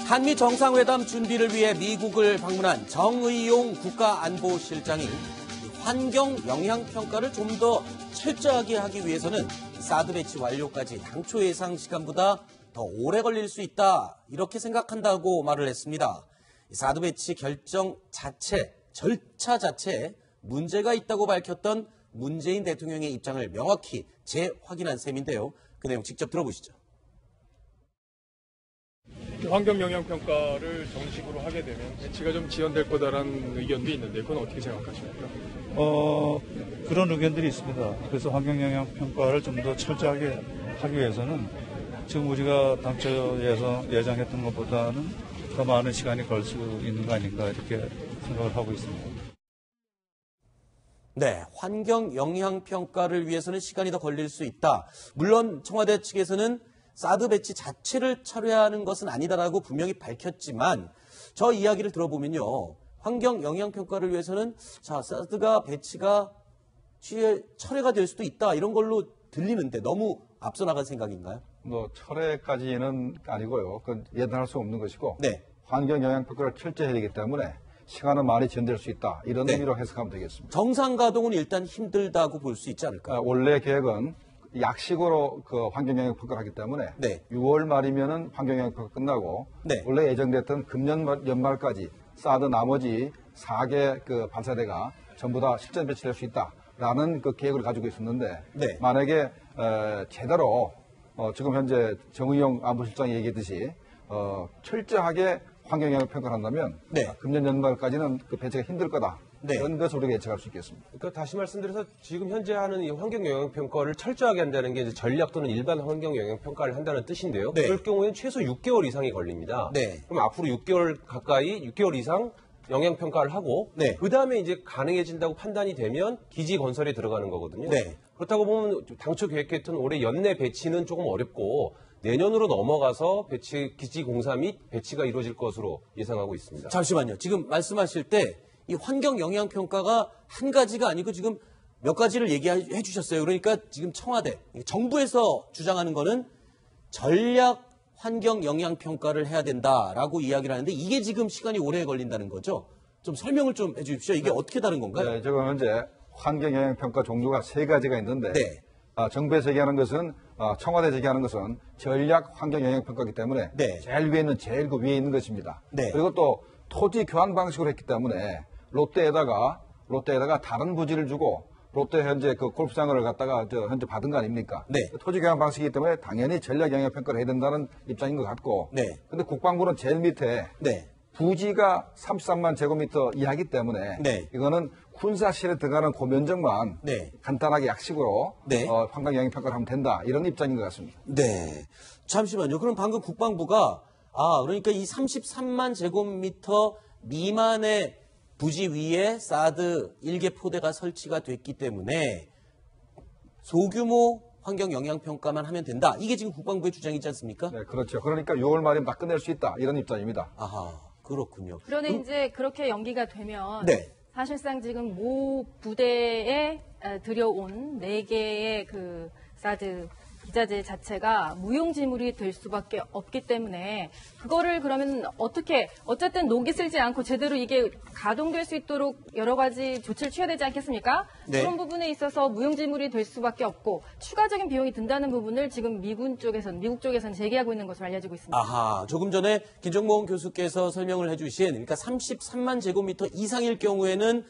한미 정상회담 준비를 위해 미국을 방문한 정의용 국가안보실장이 환경 영향평가를 좀 더 철저하게 하기 위해서는 사드 배치 완료까지 당초 예상 시간보다 더 오래 걸릴 수 있다, 이렇게 생각한다고 말을 했습니다. 사드 배치 결정 자체, 절차 자체에 문제가 있다고 밝혔던 문재인 대통령의 입장을 명확히 재확인한 셈인데요. 그 내용 직접 들어보시죠. 환경 영향 평가를 정식으로 하게 되면 배치가 좀 지연될 거다라는 의견도 있는데 그건 어떻게 생각하십니까? 그런 의견들이 있습니다. 그래서 환경 영향 평가를 좀 더 철저하게 하기 위해서는 지금 우리가 당초 예상했던 것보다는 더 많은 시간이 걸 수 있는 거 아닌가, 이렇게 생각을 하고 있습니다. 네, 환경 영향 평가를 위해서는 시간이 더 걸릴 수 있다. 물론 청와대 측에서는 사드 배치 자체를 철회하는 것은 아니다라고 분명히 밝혔지만, 저 이야기를 들어보면요, 환경 영향 평가를 위해서는 사드가 배치가 철회가 될 수도 있다, 이런 걸로 들리는데 너무 앞서 나간 생각인가요? 철회까지는 아니고요. 그건 예단할 수 없는 것이고, 네. 환경 영향 평가를 철저히 해야 되기 때문에 시간은 많이 지연될 수 있다, 이런 네. 의미로 해석하면 되겠습니다. 정상 가동은 일단 힘들다고 볼 수 있지 않을까요? 원래 계획은 약식으로 그 환경 영향 평가를 하기 때문에 네. 6월 말이면은 환경 영향 평가 끝나고, 네. 원래 예정됐던 금년 연말까지 사드 나머지 4개 그 발사대가 전부 다 실전 배치될 수 있다라는 그 계획을 가지고 있었는데, 네. 만약에 제대로 지금 현재 정의용 안보실장이 얘기했듯이 철저하게 환경 영향 평가를 한다면, 네. 금년 연말까지는 그 배치가 힘들 거다. 네. 그런 것을 우리가 예측할 수 있겠습니다. 그러니까 다시 말씀드려서 지금 현재 하는 이 환경 영향 평가를 철저하게 한다는 게 이제 전략 또는 일반 환경 영향 평가를 한다는 뜻인데요. 네. 그럴 경우에는 최소 6개월 이상이 걸립니다. 네. 그럼 앞으로 6개월 가까이 6개월 이상 영향 평가를 하고, 네. 그 다음에 이제 가능해진다고 판단이 되면 기지 건설에 들어가는 거거든요. 네. 그렇다고 보면 당초 계획했던 올해 연내 배치는 조금 어렵고 내년으로 넘어가서 기지 공사 및 배치가 이루어질 것으로 예상하고 있습니다. 잠시만요. 지금 말씀하실 때 이 환경 영향 평가가 한 가지가 아니고 지금 몇 가지를 얘기해 주셨어요. 그러니까 지금 청와대, 정부에서 주장하는 거는 전략 환경 영향 평가를 해야 된다라고 이야기를 하는데, 이게 지금 시간이 오래 걸린다는 거죠. 좀 설명을 좀 해 주십시오. 이게 어떻게 다른 건가요? 네, 지금 현재 환경 영향 평가 종류가 3가지가 있는데, 네. 정부에서 얘기하는 것은, 청와대에서 얘기하는 것은 전략 환경 영향 평가이기 때문에, 네. 제일 그 위에 있는 것입니다. 네. 그리고 또 토지 교환 방식으로 했기 때문에 롯데에다가 다른 부지를 주고, 롯데 현재 그 골프장을 갖다가 현재 받은 거 아닙니까? 네. 토지 교환 방식이기 때문에 당연히 전략 영향 평가를 해야 된다는 입장인 것 같고, 네. 근데 국방부는 제일 밑에 네. 부지가 33만 제곱미터 이하이기 때문에, 네. 이거는 군사실에 들어가는 그 면적만 네. 간단하게 약식으로 네. 환경 영향 평가를 하면 된다, 이런 입장인 것 같습니다. 네. 잠시만요. 그럼 방금 국방부가 그러니까 이 33만 제곱미터 미만의 부지 위에 사드 1개 포대가 설치가 됐기 때문에 소규모 환경 영향 평가만 하면 된다, 이게 지금 국방부의 주장이지 않습니까? 네, 그렇죠. 그러니까 6월 말이면 다 끝낼 수 있다, 이런 입장입니다. 아하, 그렇군요. 그런데 이제 그렇게 연기가 되면 네. 사실상 지금 모 부대에 들여온 4개의 그 사드 기자재 자체가 무용지물이 될 수밖에 없기 때문에, 그거를 그러면 어쨌든 녹이 슬지 않고 제대로 이게 가동될 수 있도록 여러 가지 조치를 취해야 되지 않겠습니까? 네. 그런 부분에 있어서 무용지물이 될 수밖에 없고 추가적인 비용이 든다는 부분을 지금 미국 쪽에서는 제기하고 있는 것으로 알려지고 있습니다. 아하, 조금 전에 김정모원 교수께서 설명을 해주신, 그러니까 33만 제곱미터 이상일 경우에는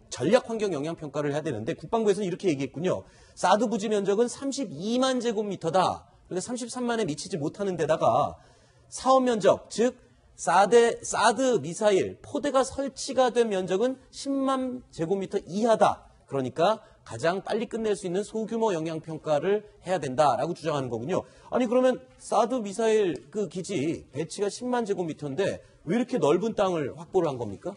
전략 환경 영향 평가를 해야 되는데, 국방부에서는 이렇게 얘기했군요. 사드 부지 면적은 32만 제곱미터다. 그러니까 33만에 미치지 못하는 데다가 사업 면적, 즉 사드 미사일 포대가 설치가 된 면적은 10만 제곱미터 이하다. 그러니까 가장 빨리 끝낼 수 있는 소규모 영향 평가를 해야 된다라고 주장하는 거군요. 아니, 그러면 사드 미사일 그 기지 배치가 10만 제곱미터인데 왜 이렇게 넓은 땅을 확보를 한 겁니까?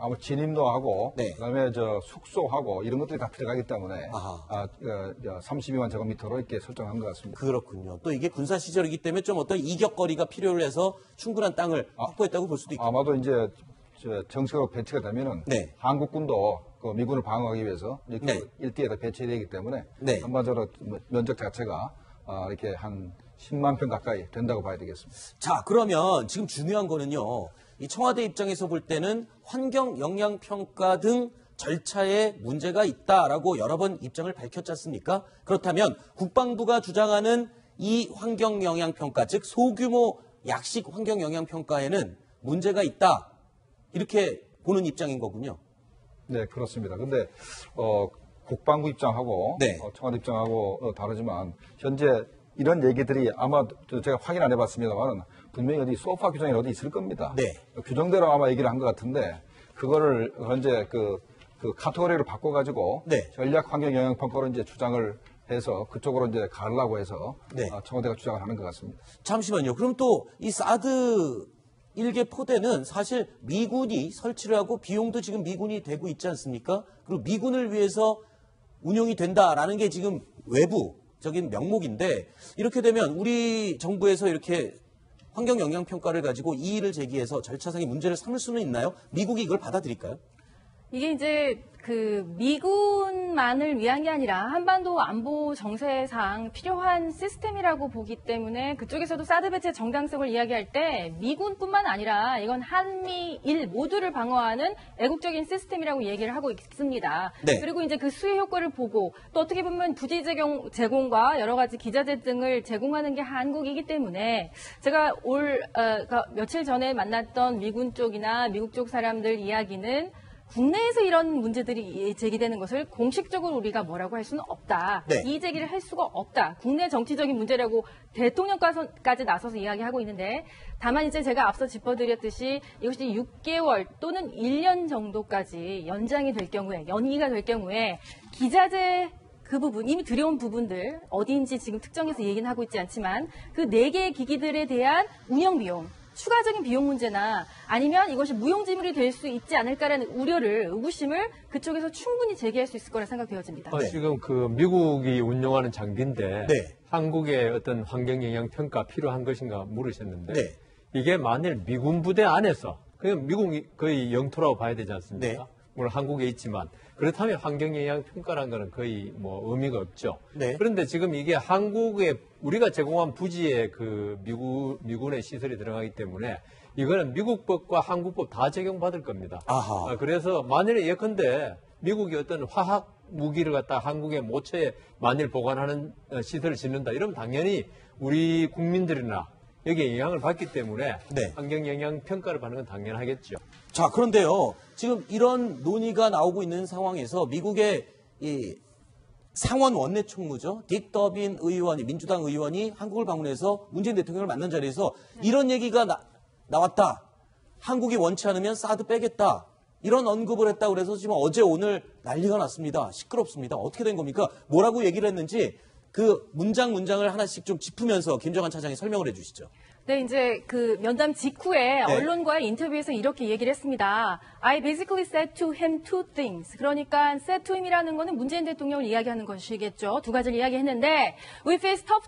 아마 진입도 하고, 네. 그다음에 숙소하고 이런 것들이 다 들어가기 때문에, 아하. 32만 제곱미터로 이렇게 설정한 것 같습니다. 그렇군요. 또 이게 군사 시절이기 때문에 좀 어떤 이격거리가 필요를 해서 충분한 땅을 확보했다고 볼 수도 있고. 아마도 이제 정식으로 배치가 되면은, 네. 한국군도 그 미군을 방어하기 위해서 이렇게 네. 일대에다 배치되기 때문에, 네. 전반적으로 면적 자체가 이렇게 한 10만 평 가까이 된다고 봐야 되겠습니다. 자, 그러면 지금 중요한 거는요. 이 청와대 입장에서 볼 때는 환경 영향 평가 등 절차에 문제가 있다라고 여러 번 입장을 밝혔지 않습니까? 그렇다면 국방부가 주장하는 이 환경 영향 평가, 즉 소규모 약식 환경 영향 평가에는 문제가 있다. 이렇게 보는 입장인 거군요. 네, 그렇습니다. 근데 국방부 입장하고 네. 청와대 입장하고 다르지만 현재 이런 얘기들이 아마 제가 확인 안 해봤습니다만 분명히 어디 소파 규정이 어디 있을 겁니다. 네. 규정대로 아마 얘기를 한 것 같은데 그거를 현재 그 카테고리를 바꿔가지고 네. 전략 환경 영향 평가로 이제 주장을 해서 그쪽으로 이제 가려고 해서 네. 청와대가 주장을 하는 것 같습니다. 잠시만요. 그럼 또 이 사드 일개 포대는 사실 미군이 설치를 하고 비용도 지금 미군이 되고 있지 않습니까? 그리고 미군을 위해서 운용이 된다라는 게 지금 외부적인 명목인데 이렇게 되면 우리 정부에서 이렇게 환경 영향 평가를 가지고 이의를 제기해서 절차상의 문제를 삼을 수는 있나요? 미국이 이걸 받아들일까요? 이게 이제 그 미군만을 위한 게 아니라 한반도 안보 정세상 필요한 시스템이라고 보기 때문에 그쪽에서도 사드 배치의 정당성을 이야기할 때 미군뿐만 아니라 이건 한미일 모두를 방어하는 애국적인 시스템이라고 얘기를 하고 있습니다. 네. 그리고 이제 그 수혜 효과를 보고 또 어떻게 보면 부지 제공과 여러 가지 기자재 등을 제공하는 게 한국이기 때문에 제가 그러니까 며칠 전에 만났던 미군 쪽이나 미국 쪽 사람들 이야기는 국내에서 이런 문제들이 제기되는 것을 공식적으로 우리가 뭐라고 할 수는 없다. 네. 이 제기를 할 수가 없다. 국내 정치적인 문제라고 대통령까지 나서서 이야기하고 있는데 다만 이제 제가 앞서 짚어드렸듯이 이것이 6개월 또는 1년 정도까지 연장이 될 경우에 연기가 될 경우에 기자재 그 부분, 이미 들여온 부분들, 어디인지 지금 특정해서 얘기는 하고 있지 않지만 그 4개의 기기들에 대한 운영 비용, 추가적인 비용 문제나 아니면 이것이 무용지물이 될 수 있지 않을까라는 우려를, 의구심을 그쪽에서 충분히 제기할 수 있을 거라 생각되어집니다. 지금 그 미국이 운용하는 장비인데 네. 한국의 어떤 환경 영향 평가 필요한 것인가 물으셨는데 네. 이게 만일 미군 부대 안에서 그냥 미국이 거의 영토라고 봐야 되지 않습니까? 네. 물론 한국에 있지만 그렇다면 환경 영향 평가라는 거는 거의 뭐 의미가 없죠. 네. 그런데 지금 이게 한국에 우리가 제공한 부지에 그 미군의 시설이 들어가기 때문에 이거는 미국법과 한국법 다 적용받을 겁니다. 아하. 그래서 만일에 예컨대 미국이 어떤 화학 무기를 갖다 한국의 모처에 만일 보관하는 시설을 짓는다. 이러면 당연히 우리 국민들이나 여기에 영향을 받기 때문에 네. 환경 영향 평가를 받는 건 당연하겠죠. 자, 그런데요. 지금 이런 논의가 나오고 있는 상황에서 미국의 이 상원 원내총무죠. 딕 더빈 의원이, 민주당 의원이 한국을 방문해서 문재인 대통령을 만난 자리에서 이런 얘기가 나왔다. 한국이 원치 않으면 사드 빼겠다. 이런 언급을 했다고 그래서 지금 어제 오늘 난리가 났습니다. 시끄럽습니다. 어떻게 된 겁니까? 뭐라고 얘기를 했는지 그 문장을 하나씩 좀 짚으면서 김정한 차장이 설명을 해 주시죠. 네, 이제 그 면담 직후에 네. 언론과의 인터뷰에서 이렇게 얘기를 했습니다. I basically said to him two things. 그러니까 said to him이라는 거는 문재인 대통령을 이야기하는 것이겠죠. 두 가지를 이야기했는데 we face tough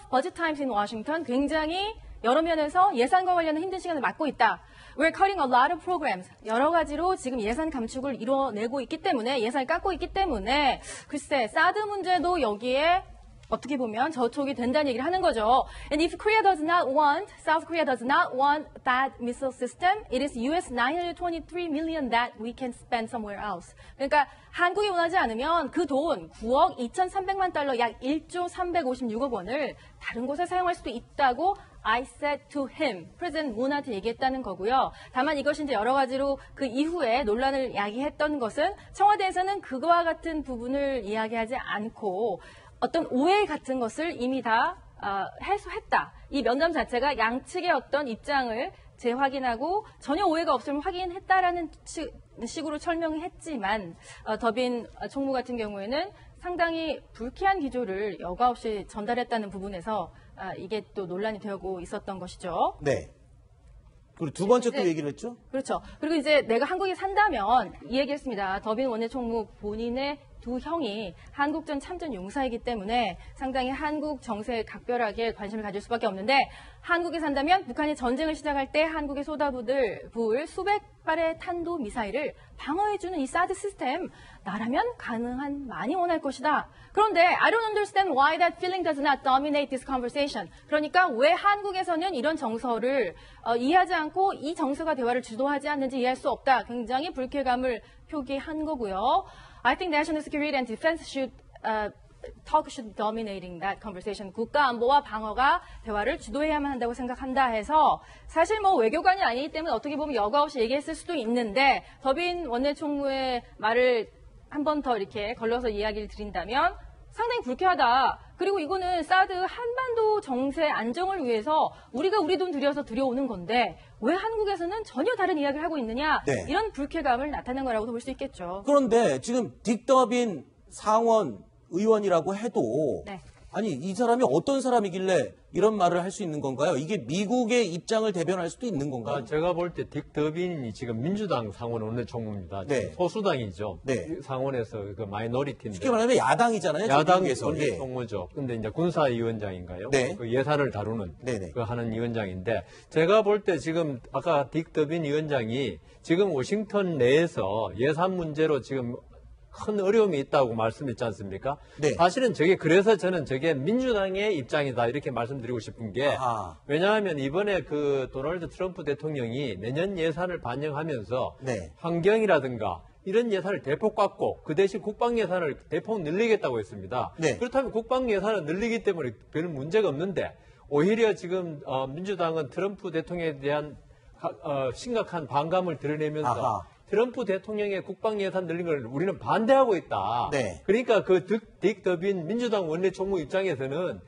budget times in Washington. 굉장히 여러 면에서 예산과 관련한 힘든 시간을 맞고 있다. We're cutting a lot of programs. 여러 가지로 지금 예산 감축을 이뤄내고 있기 때문에, 예산을 깎고 있기 때문에, 글쎄, 사드 문제도 여기에 어떻게 보면 저촉이 된다는 얘기를 하는 거죠. And if South Korea does not want that missile system, it is US 923 million that we can spend somewhere else. 그러니까 한국이 원하지 않으면 그 돈 9억 2,300만 달러 약 1조 356억 원을 다른 곳에 사용할 수도 있다고 I said to him, 프레지던트 문한테 얘기했다는 거고요. 다만 이것이 이제 여러 가지로 그 이후에 논란을 야기했던 것은 청와대에서는 그거와 같은 부분을 이야기하지 않고 어떤 오해 같은 것을 이미 다 해소했다. 이 면담 자체가 양측의 어떤 입장을 재확인하고 전혀 오해가 없으면 확인했다라는 식으로 설명을 했지만 더빈 총무 같은 경우에는 상당히 불쾌한 기조를 여과 없이 전달했다는 부분에서 이게 또 논란이 되고 있었던 것이죠. 네. 그리고 두 번째 또 얘기를 했죠? 그렇죠. 그리고 이제 내가 한국에 산다면 이 얘기했습니다. 더빈 원내총무 본인의 두 형이 한국전 참전 용사이기 때문에 상당히 한국 정세에 각별하게 관심을 가질 수밖에 없는데 한국에 산다면 북한이 전쟁을 시작할 때 한국에 부을 수백 발의 탄도 미사일을 방어해주는 이 사드 시스템 나라면 가능한 많이 원할 것이다. 그런데 I don't understand why that feeling does not dominate this conversation. 그러니까 왜 한국에서는 이런 정서를 이해하지 않고 이 정서가 대화를 주도하지 않는지 이해할 수 없다. 굉장히 불쾌감을 표기한 거고요. I think national security and defense should talk should dominating that conversation. 국가 안보와 방어가 대화를 주도해야만 한다고 생각한다 해서 사실 뭐 외교관이 아니기 때문에 어떻게 보면 여과 없이 얘기했을 수도 있는데 더빈 원내총무의 말을 한 번 더 이렇게 걸러서 이야기를 드린다면 상당히 불쾌하다. 그리고 이거는 사드 한반도 정세 안정을 위해서 우리가 우리 돈 들여서 들여오는 건데 왜 한국에서는 전혀 다른 이야기를 하고 있느냐. 네. 이런 불쾌감을 나타낸 거라고도 볼 수 있겠죠. 그런데 지금 딕더빈 상원 의원이라고 해도 네. 아니 이 사람이 어떤 사람이길래 이런 말을 할 수 있는 건가요? 이게 미국의 입장을 대변할 수도 있는 건가요? 제가 볼 때 딕 더빈이 지금 민주당 상원 원내총무입니다. 네. 소수당이죠. 네. 상원에서 그 마이너리티인데. 쉽게 말하면 야당이잖아요. 야당 미국에서. 예. 원내총무죠. 근데 이제 군사위원장인가요? 네. 그 예산을 다루는 네네. 그 하는 위원장인데 제가 볼 때 지금 아까 딕 더빈 위원장이 지금 워싱턴 내에서 예산 문제로 지금 큰 어려움이 있다고 말씀했지 않습니까? 네. 사실은 그래서 저는 저게 민주당의 입장이다 이렇게 말씀드리고 싶은 게 아하. 왜냐하면 이번에 그 도널드 트럼프 대통령이 내년 예산을 반영하면서 네. 환경이라든가 이런 예산을 대폭 깎고 그 대신 국방 예산을 대폭 늘리겠다고 했습니다. 네. 그렇다면 국방 예산을 늘리기 때문에 별 문제가 없는데 오히려 지금 민주당은 트럼프 대통령에 대한 심각한 반감을 드러내면서 아하. 트럼프 대통령의 국방 예산 늘린 걸 우리는 반대하고 있다. 네. 그러니까 그 딕 더빈 민주당 원내총무 입장에서는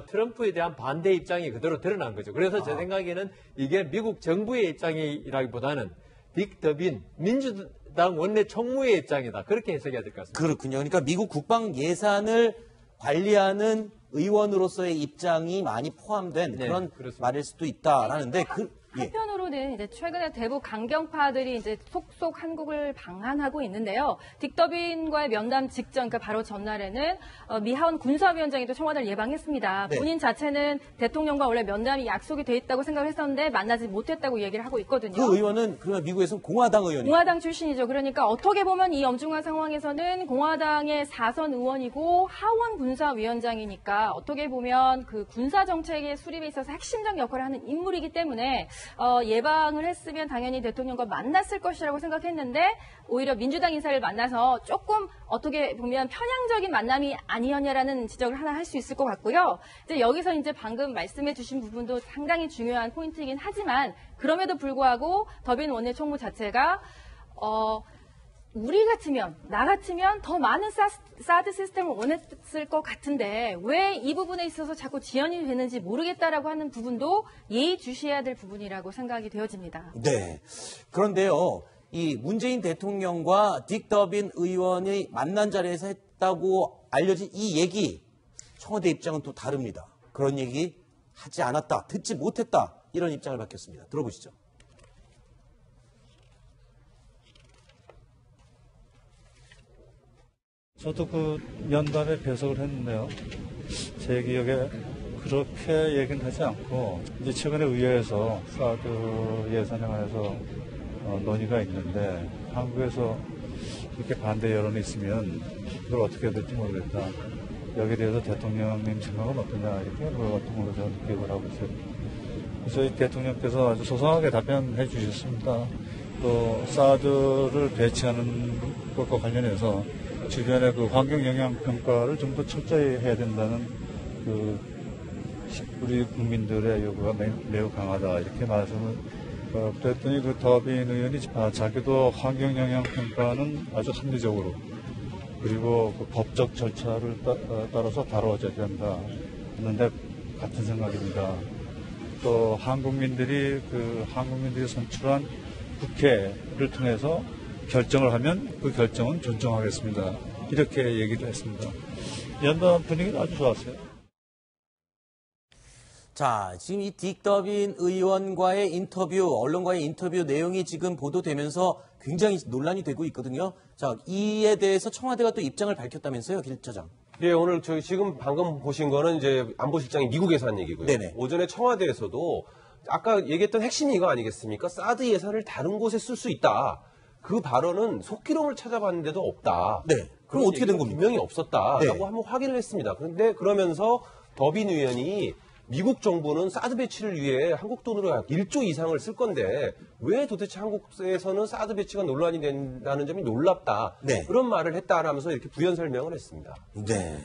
트럼프에 대한 반대 입장이 그대로 드러난 거죠. 그래서 제 생각에는 이게 미국 정부의 입장이라기보다는 딕 더빈 민주당 원내총무의 입장이다. 그렇게 해석해야 될 것 같습니다. 그렇군요. 그러니까 미국 국방 예산을 관리하는 의원으로서의 입장이 많이 포함된 네, 그런 그렇습니다. 말일 수도 있다라는데 예. 한편으로는 이제 최근에 대북 강경파들이 이제 속속 한국을 방한하고 있는데요. 딕 더빈과의 면담 직전, 그러니까 바로 전날에는 미하원 군사위원장이 또 청와대를 예방했습니다. 네. 본인 자체는 대통령과 원래 면담이 약속이 돼 있다고 생각을 했었는데 만나지 못했다고 얘기를 하고 있거든요. 그 의원은 그러면 미국에서는 공화당 의원이에요. 공화당 출신이죠. 그러니까 어떻게 보면 이 엄중한 상황에서는 공화당의 4선 의원이고 하원 군사위원장이니까 어떻게 보면 그 군사 정책의 수립에 있어서 핵심적 역할을 하는 인물이기 때문에 예방을 했으면 당연히 대통령과 만났을 것이라고 생각했는데 오히려 민주당 인사를 만나서 조금 어떻게 보면 편향적인 만남이 아니었냐라는 지적을 하나 할 수 있을 것 같고요. 이제 여기서 이제 방금 말씀해 주신 부분도 상당히 중요한 포인트이긴 하지만 그럼에도 불구하고 더빈 원내총무 자체가 우리 같으면, 나 같으면 더 많은 사드 시스템을 원했을 것 같은데 왜 이 부분에 있어서 자꾸 지연이 되는지 모르겠다라고 하는 부분도 예의주시해야 될 부분이라고 생각이 되어집니다. 네. 그런데요, 이 문재인 대통령과 딕 더빈 의원이 만난 자리에서 했다고 알려진 이 얘기, 청와대 입장은 또 다릅니다. 그런 얘기 하지 않았다, 듣지 못했다, 이런 입장을 밝혔습니다. 들어보시죠. 저도 그 면담에 배석을 했는데요. 제 기억에 그렇게 얘기는 하지 않고 이제 최근에 의회에서 사드 예산에 관해서 논의가 있는데 한국에서 이렇게 반대 여론이 있으면 그걸 어떻게 해야 될지 모르겠다. 여기에 대해서 대통령님 생각은 어떠냐 이렇게 물어봤던 걸로 저는 기억을 하고 있어요. 그래서 이 대통령께서 아주 소상하게 답변해 주셨습니다. 또 사드를 배치하는 것과 관련해서 주변의 그 환경 영향 평가를 좀 더 철저히 해야 된다는 그 우리 국민들의 요구가 매우 강하다 이렇게 말씀을 그랬더니 그 더빈 의원이 자기도 환경 영향 평가는 아주 합리적으로 그리고 그 법적 절차를 따라서 다뤄져야 된다 하는데 같은 생각입니다. 또 한국민들이 선출한 국회를 통해서 결정을 하면 그 결정은 존중하겠습니다. 이렇게 얘기도 했습니다. 연단 분위기는 아주 좋았어요. 자, 지금 이 딕 더빈 의원과의 인터뷰, 언론과의 인터뷰 내용이 지금 보도되면서 굉장히 논란이 되고 있거든요. 자, 이에 대해서 청와대가 또 입장을 밝혔다면서요, 김 처장. 예, 오늘 저희 지금 방금 보신 거는 이제 안보실장이 미국에서 한 얘기고요. 네네. 오전에 청와대에서도 아까 얘기했던 핵심이 이거 아니겠습니까? 사드 예산을 다른 곳에 쓸 수 있다. 그 발언은 속기록을 찾아봤는데도 없다. 네. 그럼 그런 어떻게 된 얘기가 겁니까? 분명히 없었다라고 네. 한번 확인을 했습니다. 그런데 그러면서 더빈 의원이 미국 정부는 사드 배치를 위해 한국 돈으로 약 1조 이상을 쓸 건데 왜 도대체 한국에서는 사드 배치가 논란이 된다는 점이 놀랍다. 네. 그런 말을 했다라면서 이렇게 부연 설명을 했습니다. 네.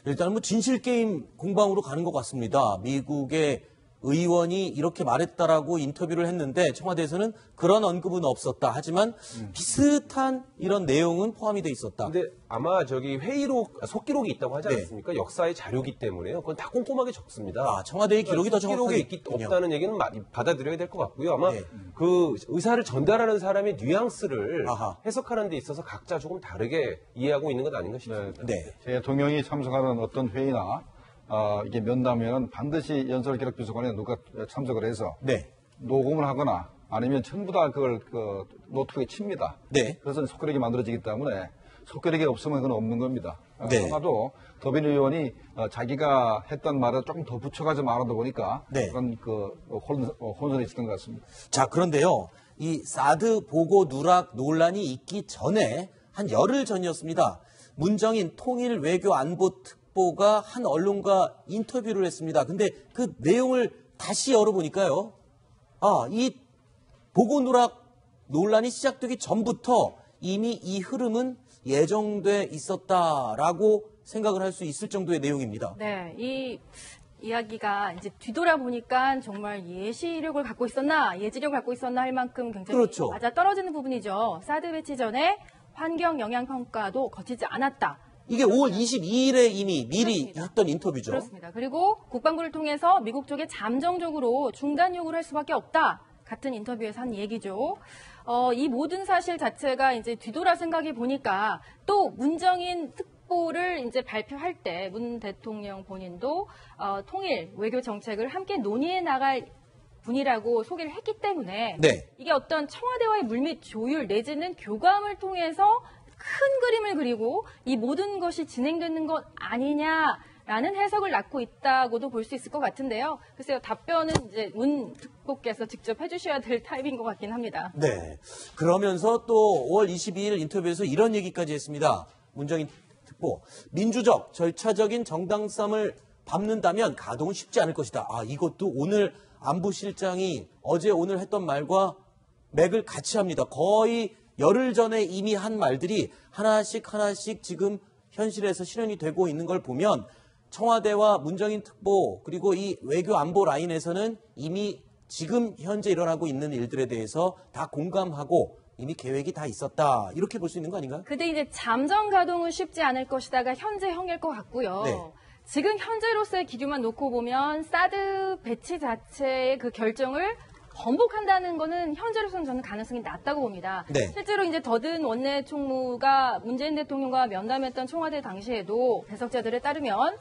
일단 뭐 진실게임 공방으로 가는 것 같습니다. 미국의 의원이 이렇게 말했다라고 인터뷰를 했는데 청와대에서는 그런 언급은 없었다. 하지만 비슷한 이런 내용은 포함이 돼 있었다. 근데 아마 저기 회의록, 속기록이 있다고 하지 네. 않습니까? 역사의 자료기 때문에요. 그건 다 꼼꼼하게 적습니다. 아, 청와대의 기록이 더 정확하게 속기록이 있군요. 없다는 얘기는 많이 받아들여야 될 것 같고요. 아마 네. 그 의사를 전달하는 사람의 뉘앙스를 아하. 해석하는 데 있어서 각자 조금 다르게 이해하고 있는 것 아닌가 싶습니다. 네. 제 동영이 참석하는 어떤 회의나 이게 면담에는 반드시 연설기록비서관에 누가 참석을 해서 네. 녹음을 하거나 아니면 전부 다 그걸 그 노트에 칩니다. 네. 그래서 속기록이 만들어지기 때문에 속기록이 없으면 그건 없는 겁니다. 네. 아마도 더빈 의원이 자기가 했던 말을 조금 더 붙여가지고 말하다 보니까 네. 그런 그 혼선이 있었던 것 같습니다. 자, 그런데요. 이 사드 보고 누락 논란이 있기 전에 한 열흘 전이었습니다. 문정인 통일 외교 안보 특보가 한 언론과 인터뷰를 했습니다. 근데 그 내용을 다시 열어보니까요. 아, 이 보고 누락 논란이 시작되기 전부터 이미 이 흐름은 예정돼 있었다라고 생각을 할 수 있을 정도의 내용입니다. 네, 이 이야기가 이제 뒤돌아보니까 정말 예시력을 갖고 있었나, 예지력을 갖고 있었나 할 만큼 굉장히 그렇죠. 맞아 떨어지는 부분이죠. 사드 배치 전에 환경 영향 평가도 거치지 않았다. 이게 5월 22일에 이미 미리 그렇습니다. 했던 인터뷰죠. 그렇습니다. 그리고 국방부를 통해서 미국 쪽에 잠정적으로 중단 요구를 할 수밖에 없다. 같은 인터뷰에서 한 얘기죠. 이 모든 사실 자체가 이제 뒤돌아 생각해 보니까 또 문정인 특보를 이제 발표할 때 문 대통령 본인도 통일 외교 정책을 함께 논의해 나갈 분이라고 소개를 했기 때문에 네. 이게 어떤 청와대와의 물밑 조율 내지는 교감을 통해서 큰 그림을 그리고 이 모든 것이 진행되는 것 아니냐라는 해석을 낳고 있다고도 볼 수 있을 것 같은데요. 글쎄요, 답변은 이제 문 특보께서 직접 해주셔야 될 타입인 것 같긴 합니다. 네. 그러면서 또 5월 22일 인터뷰에서 이런 얘기까지 했습니다. 문정인 특보. 민주적, 절차적인 정당성을 밟는다면 가동은 쉽지 않을 것이다. 아, 이것도 오늘 안보실장이 어제 오늘 했던 말과 맥을 같이 합니다. 거의 열흘 전에 이미 한 말들이 하나씩 하나씩 지금 현실에서 실현이 되고 있는 걸 보면 청와대와 문정인 특보 그리고 이 외교 안보 라인에서는 이미 지금 현재 일어나고 있는 일들에 대해서 다 공감하고 이미 계획이 다 있었다. 이렇게 볼 수 있는 거 아닌가요? 근데 이제 잠정 가동은 쉽지 않을 것이다가 현재형일 것 같고요. 네. 지금 현재로서의 기류만 놓고 보면 사드 배치 자체의 그 결정을 번복한다는 거는 현재로서는 저는 가능성이 낮다고 봅니다. 네. 실제로 이제 더든 원내 총무가 문재인 대통령과 면담했던 청와대 당시에도 배석자들에 따르면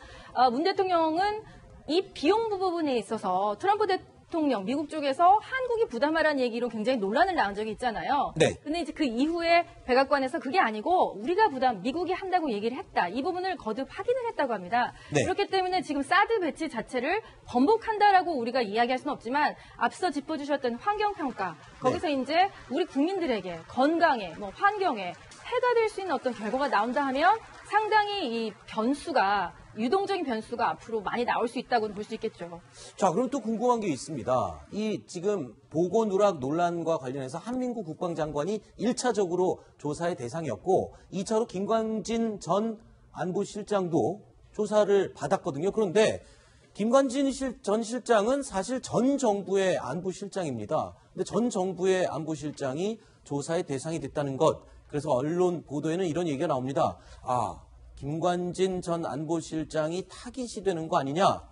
문 대통령은 이 비용 부분에 있어서 트럼프 대통령 미국 쪽에서 한국이 부담하라는 얘기로 굉장히 논란을 낳은 적이 있잖아요. 네. 근데 이제 그 이후에 백악관에서 그게 아니고 우리가 미국이 한다고 얘기를 했다. 이 부분을 거듭 확인을 했다고 합니다. 네. 그렇기 때문에 지금 사드 배치 자체를 번복한다라고 우리가 이야기할 수는 없지만 앞서 짚어주셨던 환경평가 거기서 이제 우리 국민들에게 건강에 환경에 해가 될 수 있는 어떤 결과가 나온다 하면 상당히 이 변수가 유동적인 변수가 앞으로 많이 나올 수 있다고 볼 수 있겠죠. 자, 그럼 또 궁금한 게 있습니다. 이 지금 보고 누락 논란과 관련해서 한민구 국방장관이 1차적으로 조사의 대상이었고 2차로 김관진 전 안보실장도 조사를 받았거든요. 그런데 김관진 전 실장은 사실 전 정부의 안보실장입니다. 근데 전 정부의 안보실장이 조사의 대상이 됐다는 것. 그래서 언론 보도에는 이런 얘기가 나옵니다. 아, 김관진 전 안보실장이 타깃이 되는 거 아니냐?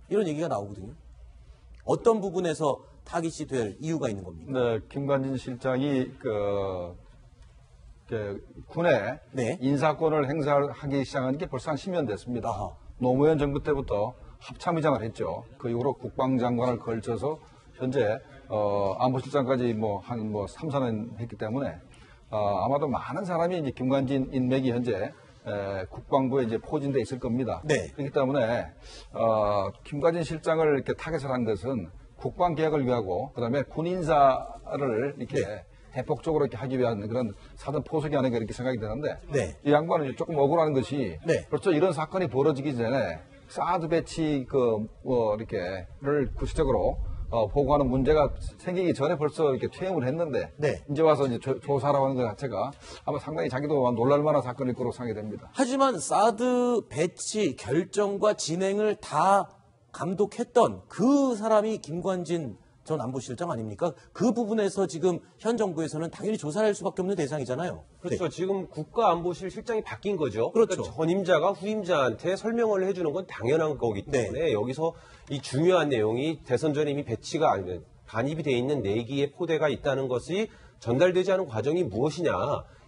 이런 얘기가 나오거든요. 어떤 부분에서 타깃이 될 이유가 있는 겁니까? 네, 김관진 실장이 군에 네. 인사권을 행사하기 시작한 게 벌써 한 10년 됐습니다. 아하. 노무현 정부 때부터 합참의장을 했죠. 그 이후로 국방장관을 걸쳐서 현재 안보실장까지 한 3, 4년 했기 때문에 아마도 많은 사람이 이제 김관진 인맥이 현재 국방부에 이제 포진돼 있을 겁니다. 네. 그렇기 때문에 김관진 실장을 이렇게 타겟을 한 것은 국방 개혁을 위하고 그다음에 군 인사를 이렇게 대폭적으로 이렇게 하기 위한 그런 사전 포석이 아닌가 이렇게 생각이 드는데 네. 이 양반은 조금 억울한 것이 네. 벌써 이런 사건이 벌어지기 전에 사드 배치 이렇게를 구체적으로 보고하는 문제가 생기기 전에 벌써 이렇게 퇴임을 했는데 네. 이제 와서 이제 조사라고 하는 것 자체가 아마 상당히 자기도 놀랄 만한 사건일 거로 생각이 됩니다. 하지만 사드 배치 결정과 진행을 다 감독했던 그 사람이 김관진 전 안보실장 아닙니까? 그 부분에서 지금 현 정부에서는 당연히 조사할 수밖에 없는 대상이잖아요. 그렇죠. 네. 지금 국가안보실 실장이 바뀐 거죠. 그렇죠. 그러니까 전임자가 후임자한테 설명을 해주는 건 당연한 거기 때문에 여기서 이 중요한 내용이 대선 전에 이미 배치가 아니면 반입이 돼 있는 내기의 포대가 있다는 것이 전달되지 않은 과정이 무엇이냐.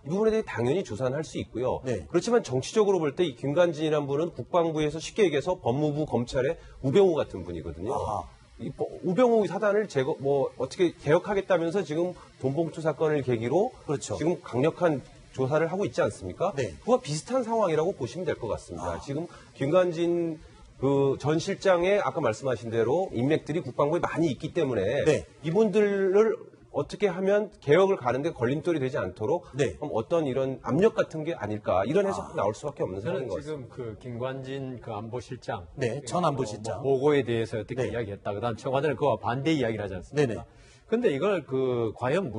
이 부분에 대해 당연히 조사는 할 수 있고요. 네. 그렇지만 정치적으로 볼 때 이 김관진이라는 분은 국방부에서 쉽게 얘기해서 법무부 검찰의 우병우 같은 분이거든요. 아하. 이 우병우 사단을 어떻게 개혁하겠다면서 지금 돈봉투 사건을 계기로 그렇죠. 지금 강력한 조사를 하고 있지 않습니까? 네. 그와 비슷한 상황이라고 보시면 될 것 같습니다. 지금 김관진 그 전 실장의 아까 말씀하신 대로 인맥들이 국방부에 많이 있기 때문에 네. 이분들을 어떻게 하면 개혁을 가는데 걸림돌이 되지 않도록 네. 그럼 어떤 이런 압력 같은 게 아닐까 이런 해석이 나올 수밖에 없는 상황인 저는 것 같습니다. 지금 그 김관진 그 안보실장 네, 전 안보실장. 보고에 대해서 어떻게 네. 이야기했다. 그다음 청와대는 그와 반대 이야기를 하지 않습니까? 네네. 근데 이걸 과연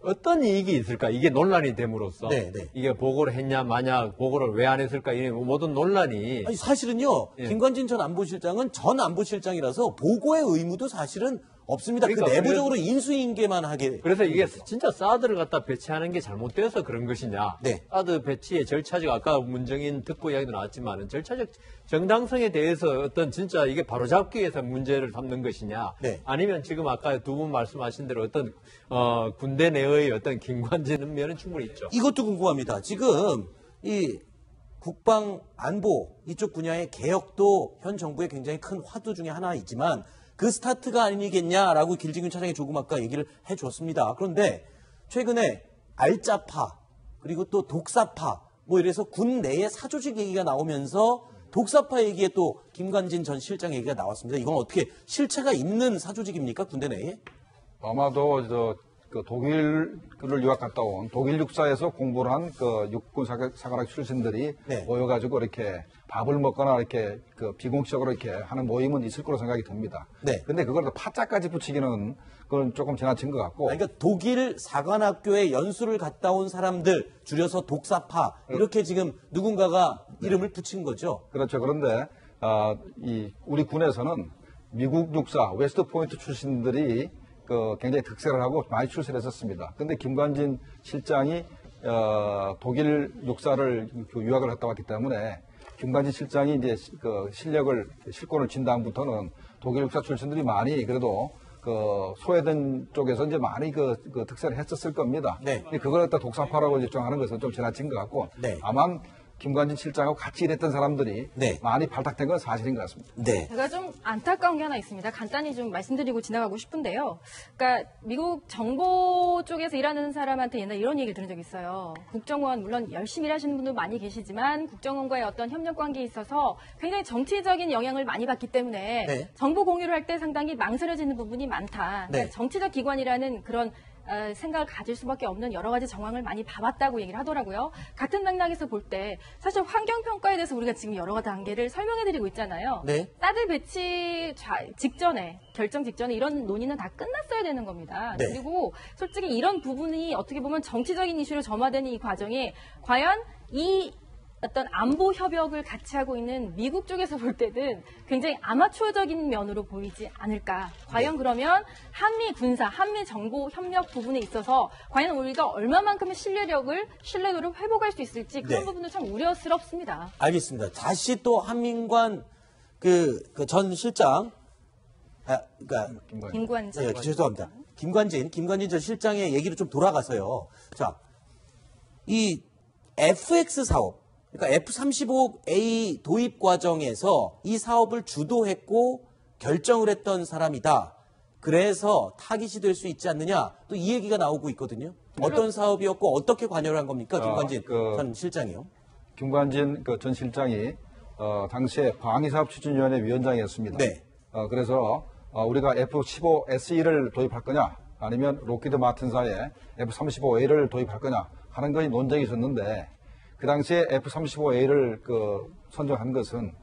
어떤 이익이 있을까? 이게 논란이 됨으로써 네네. 이게 보고를 했냐 마냐 보고를 왜 안 했을까? 이 모든 논란이 아니, 사실은요, 예. 김관진 전 안보실장은 전 안보실장이라서 보고의 의무도 사실은 없습니다. 그러니까 그 내부적으로 인수인계만 하게. 그래서 이게 진짜 사드를 갖다 배치하는 게 잘못돼서 그런 것이냐. 네. 사드 배치의 절차적, 아까 문정인 특보 이야기도 나왔지만 절차적 정당성에 대해서 어떤 진짜 이게 바로잡기 위해서 문제를 삼는 것이냐. 네. 아니면 지금 아까 두 분 말씀하신 대로 어떤 군대 내의 어떤 김관진 면은 충분히 있죠. 이것도 궁금합니다. 지금 이 국방 안보 이쪽 분야의 개혁도 현 정부의 굉장히 큰 화두 중에 하나이지만 그 스타트가 아니겠냐라고 길지균 차장이 조금 아까 얘기를 해줬습니다. 그런데 최근에 알짜파 그리고 또 독사파 뭐 이래서 군 내에 사조직 얘기가 나오면서 독사파 얘기에 또 김관진 전 실장 얘기가 나왔습니다. 이건 어떻게 실체가 있는 사조직입니까? 군대 내에? 아마도 그 독일을 유학 갔다 온 독일 육사에서 공부를 한 그 육군 사관학 출신들이 네. 모여가지고 이렇게 밥을 먹거나 이렇게 그 비공식적으로 이렇게 하는 모임은 있을 거로 생각이 듭니다. 네. 근데 그걸 또 파자까지 붙이기는 그건 조금 지나친 것 같고. 그러니까 독일 사관학교에 연수를 갔다 온 사람들 줄여서 독사파 이렇게 지금 누군가가 이름을 붙인 거죠. 그렇죠. 그런데 우리 군에서는 미국 육사 웨스트 포인트 출신들이 굉장히 득세를 하고 많이 출세를 했었습니다. 근데 김관진 실장이 독일 육사를 유학을 갔다 왔기 때문에 김관진 실장이 이제 실권을 쥔 다음부터는 독일 육사 출신들이 많이 그래도 소외된 쪽에서 이제 많이 득세를 했었을 겁니다. 네. 그걸 갖다 독사파라고 일정하는 것은 좀 지나친 것 같고 네. 아마 김관진 실장하고 같이 일했던 사람들이 네. 많이 발탁된 건 사실인 것 같습니다. 네. 제가 좀 안타까운 게 하나 있습니다. 간단히 좀 말씀드리고 지나가고 싶은데요. 그러니까 미국 정보 쪽에서 일하는 사람한테 옛날에 이런 얘기를 들은 적이 있어요. 국정원 물론 열심히 일하시는 분도 많이 계시지만 국정원과의 어떤 협력 관계에 있어서 굉장히 정치적인 영향을 많이 받기 때문에 네. 정보 공유를 할 때 상당히 망설여지는 부분이 많다. 그러니까 네. 정치적 기관이라는 그런 생각을 가질 수밖에 없는 여러 가지 정황을 많이 봐봤다고 얘기를 하더라고요. 같은 맥락에서 볼 때 사실 환경평가에 대해서 우리가 지금 여러 단계를 설명해드리고 있잖아요. 네. 사드 배치 직전에 결정 직전에 이런 논의는 다 끝났어야 되는 겁니다. 네. 그리고 솔직히 이런 부분이 어떻게 보면 정치적인 이슈로 점화되는 이 과정에 과연 이 어떤 안보 협약을 같이 하고 있는 미국 쪽에서 볼 때는 굉장히 아마추어적인 면으로 보이지 않을까. 과연 그러면 한미 군사, 한미 정보 협력 부분에 있어서 과연 우리가 얼마만큼의 신뢰도를 회복할 수 있을지 그런 네. 부분도 참 우려스럽습니다. 알겠습니다. 다시 또 한민관 그 전 실장, 그러니까 김관진. 네, 죄송합니다. 김관진 전 실장의 얘기로 좀 돌아가서요. 자, 이 FX 사업, 그러니까 F-35A 도입 과정에서 이 사업을 주도했고 결정을 했던 사람이다. 그래서 타깃이 될 수 있지 않느냐. 또 이 얘기가 나오고 있거든요. 어떤 사업이었고 어떻게 관여를 한 겁니까? 김관진 그- 전 실장이요. 김관진 전 실장이 당시에 방위사업 추진위원회 위원장이었습니다. 네. 그래서 우리가 F-15SE를 도입할 거냐 아니면 로키드 마틴사의 F-35A를 도입할 거냐 하는 것이 논쟁이 있었는데 그 당시에 F-35A를 선정한 것은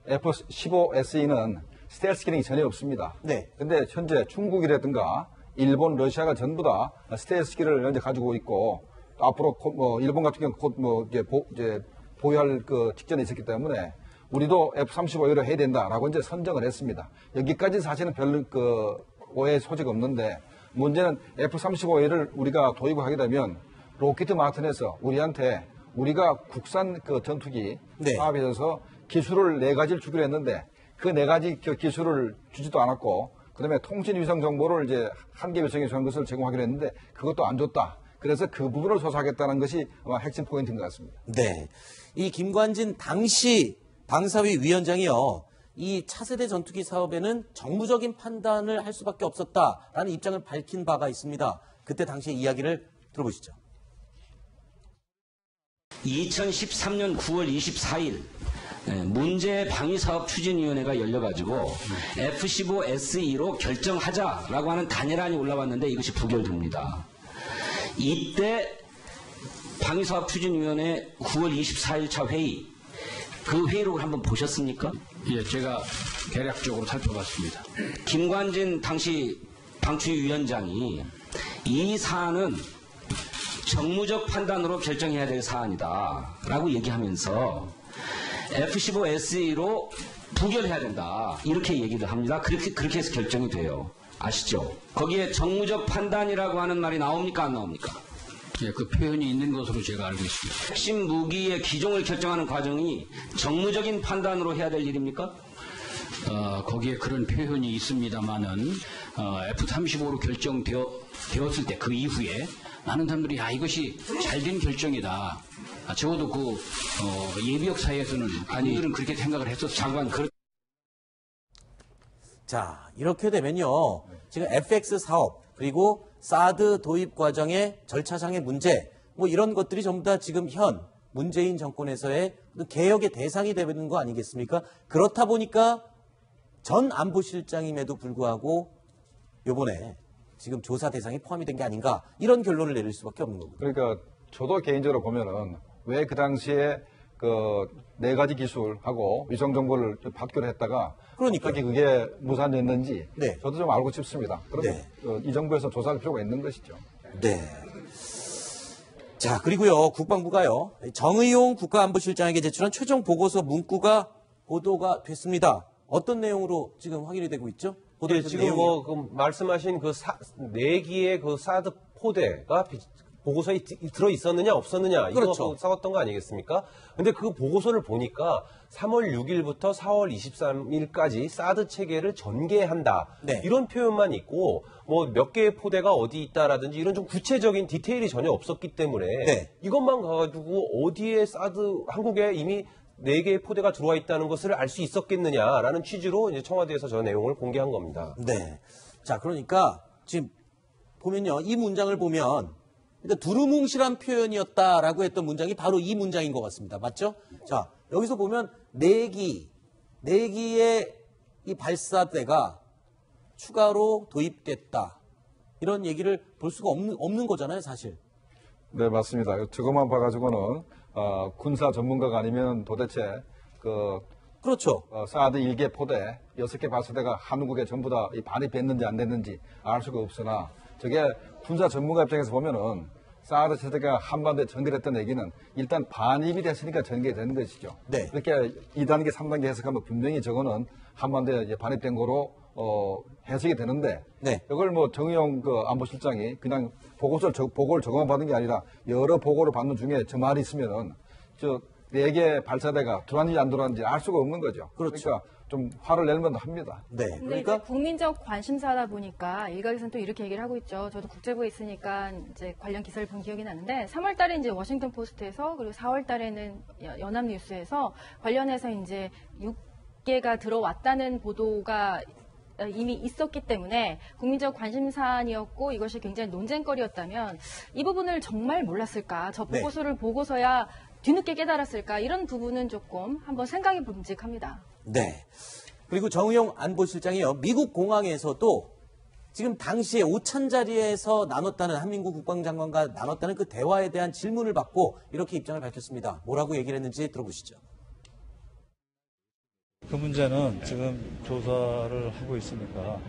F-15SE는 스텔스 기능이 전혀 없습니다. 네. 근데 현재 중국이라든가 일본, 러시아가 전부 다 스텔스 기를 현재 가지고 있고 앞으로 일본 같은 경우 곧 이제 보유할 직전에 있었기 때문에 우리도 F-35A로 해야 된다라고 이제 선정을 했습니다. 여기까지 사실은 별 오해 소지가 없는데 문제는 F-35A를 우리가 도입을 하게 되면 로키드 마틴에서 우리한테 우리가 국산 전투기 네. 사업에 있어서 기술을 4가지를 주기로 했는데 그 4가지 기술을 주지도 않았고 그다음에 통신 위성 정보를 이제 한개 위성에 주는 것을 제공하기로 했는데 그것도 안 줬다. 그래서 그 부분을 조사하겠다는 것이 아마 핵심 포인트인 것 같습니다. 네. 이 김관진 당시 방사위 위원장이요. 이 차세대 전투기 사업에는 정무적인 판단을 할 수밖에 없었다라는 입장을 밝힌 바가 있습니다. 그때 당시의 이야기를 들어보시죠. 2013년 9월 24일 문제 방위사업 추진위원회가 열려가지고 F-15SE로 결정하자라고 하는 단일안이 올라왔는데 이것이 부결됩니다. 이때 방위사업 추진위원회 9월 24일차 회의, 그 회의록을 한번 보셨습니까? 예, 제가 대략적으로 살펴봤습니다. 김관진 당시 방추위원장이 이 사안은 정무적 판단으로 결정해야 될 사안이다 라고 얘기하면서 F-15SE로 부결해야 된다 이렇게 얘기를 합니다. 그렇게 해서 결정이 돼요. 아시죠? 거기에 정무적 판단이라고 하는 말이 나옵니까 안 나옵니까? 예, 그 표현이 있는 것으로 제가 알고 있습니다. 핵심 무기의 기종을 결정하는 과정이 정무적인 판단으로 해야 될 일입니까? 거기에 그런 표현이 있습니다만은 F-35로 결정되었을 때 그 이후에 많은 사람들이 이것이 잘된 결정이다. 적어도 예비역 사이에서는 아니들은 그렇게 생각을 했었어. 장관 자, 이렇게 되면요. 지금 FX 사업, 그리고 사드 도입 과정의 절차상의 문제, 뭐 이런 것들이 전부 다 지금 현 문재인 정권에서의 개혁의 대상이 되는 거 아니겠습니까? 그렇다 보니까 전 안보실장임에도 불구하고 요번에 지금 조사 대상이 포함이 된 게 아닌가 이런 결론을 내릴 수밖에 없는 거고요. 그러니까 저도 개인적으로 보면은 왜 그 당시에 4가지 기술하고 위성 정보를 받기로 했다가 그러니까요. 어떻게 그게 무산됐는지 네. 저도 좀 알고 싶습니다. 그런데 네. 이 정부에서 조사할 필요가 있는 것이죠. 네. 자, 그리고요, 국방부가요, 정의용 국가안보실장에게 제출한 최종 보고서 문구가 보도가 됐습니다. 어떤 내용으로 지금 확인이 되고 있죠? 네, 지금 말씀하신 4기의 사드 포대가 보고서에 들어 있었느냐 없었느냐 이거 그렇죠. 싸웠던 거 아니겠습니까? 근데 그 보고서를 보니까 3월 6일부터 4월 23일까지 사드 체계를 전개한다. 네. 이런 표현만 있고 뭐 몇 개의 포대가 어디 있다라든지 이런 좀 구체적인 디테일이 전혀 없었기 때문에 네. 이것만 가지고 어디에 한국에 이미 4개의 포대가 들어와 있다는 것을 알 수 있었겠느냐라는 취지로 이제 청와대에서 저 내용을 공개한 겁니다. 네. 자, 그러니까 지금 보면요, 이 문장을 보면 그러니까 두루뭉실한 표현이었다라고 했던 문장이 바로 이 문장인 것 같습니다. 맞죠? 자, 여기서 보면 4기의 이 발사대가 추가로 도입됐다. 이런 얘기를 볼 수가 없는 거잖아요, 사실. 네, 맞습니다. 저것만 봐가지고는 군사 전문가가 아니면 도대체 그렇죠. 사드 1개 포대 6개 발사대가 한국에 전부 다 반입됐는지 안 됐는지 알 수가 없으나 저게 군사 전문가 입장에서 보면은 사드 세대가 한반도에 전개됐다는 얘기는 일단 반입이 됐으니까 전개되는 것이죠. 네. 이렇게 2단계, 3단계 해석하면 분명히 저거는 한반도에 이제 반입된 거로 해석이 되는데 네. 이걸 정의용 안보실장이 그냥 보고를 적어만 받은 게 아니라 여러 보고를 받는 중에 저 말이 있으면은 4개 발사대가 들어왔는지 안 들어왔는지 알 수가 없는 거죠. 그렇죠. 그러니까 좀 화를 낼 만도 합니다. 네. 근데 그러니까 이제 국민적 관심사다 보니까 일각에서는 또 이렇게 얘기를 하고 있죠. 저도 국제부에 있으니까 이제 관련 기사를 본 기억이 나는데 3월 달에 이제 워싱턴 포스트에서 그리고 4월 달에는 연합뉴스에서 관련해서 이제 6개가 들어왔다는 보도가 이미 있었기 때문에 국민적 관심사안이었고 이것이 굉장히 논쟁거리였다면 이 부분을 정말 몰랐을까? 저 네. 보고서를 보고서야 뒤늦게 깨달았을까? 이런 부분은 조금 한번 생각이 봄직합니다. 네. 그리고 정의용 안보실장이요. 미국 공항에서도 지금 당시에 오찬 자리에서 나눴다는 한민구 국방장관과 나눴다는 그 대화에 대한 질문을 받고 이렇게 입장을 밝혔습니다. 뭐라고 얘기를 했는지 들어보시죠. 그 문제는 지금 조사를 하고 있으니까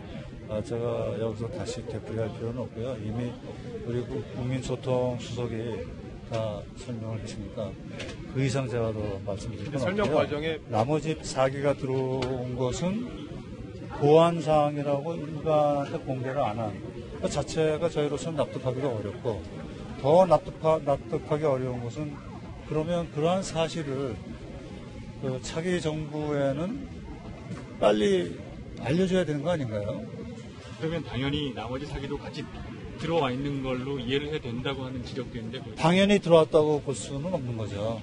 제가 여기서 다시 되풀이할 필요는 없고요. 이미 우리 국민소통 수석이 다 설명을 했으니까 그 이상 제가 더 말씀드릴 건 없고요. 설명 과정에 나머지 사기가 들어온 것은 보안사항이라고 일반한테 공개를 안 한 그 자체가 저희로서는 납득하기가 어렵고 더 납득하기 어려운 것은 그러면 그러한 사실을 그 차기 정부에는 빨리 알려줘야 되는 거 아닌가요? 그러면 당연히 나머지 사기도 같이 들어와 있는 걸로 이해를 해야 된다고 하는 지적도 있는데 당연히 들어왔다고 볼 수는 없는 거죠.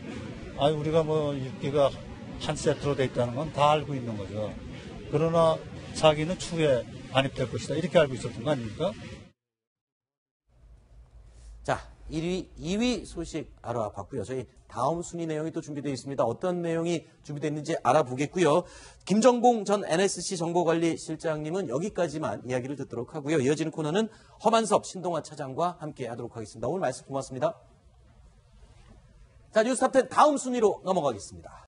아니 우리가 뭐 입기가 한 세트로 돼 있다는 건 다 알고 있는 거죠. 그러나 사기는 추후에 반입될 것이다. 이렇게 알고 있었던 거 아닙니까? 자, 1위, 2위 소식 알아봤고요. 저희 다음 순위 내용이 또 준비되어 있습니다. 어떤 내용이 준비됐는지 알아보겠고요. 김정봉 전 NSC 정보관리실장님은 여기까지만 이야기를 듣도록 하고요. 이어지는 코너는 허만섭 신동아 차장과 함께 하도록 하겠습니다. 오늘 말씀 고맙습니다. 자, 뉴스탑10 다음 순위로 넘어가겠습니다.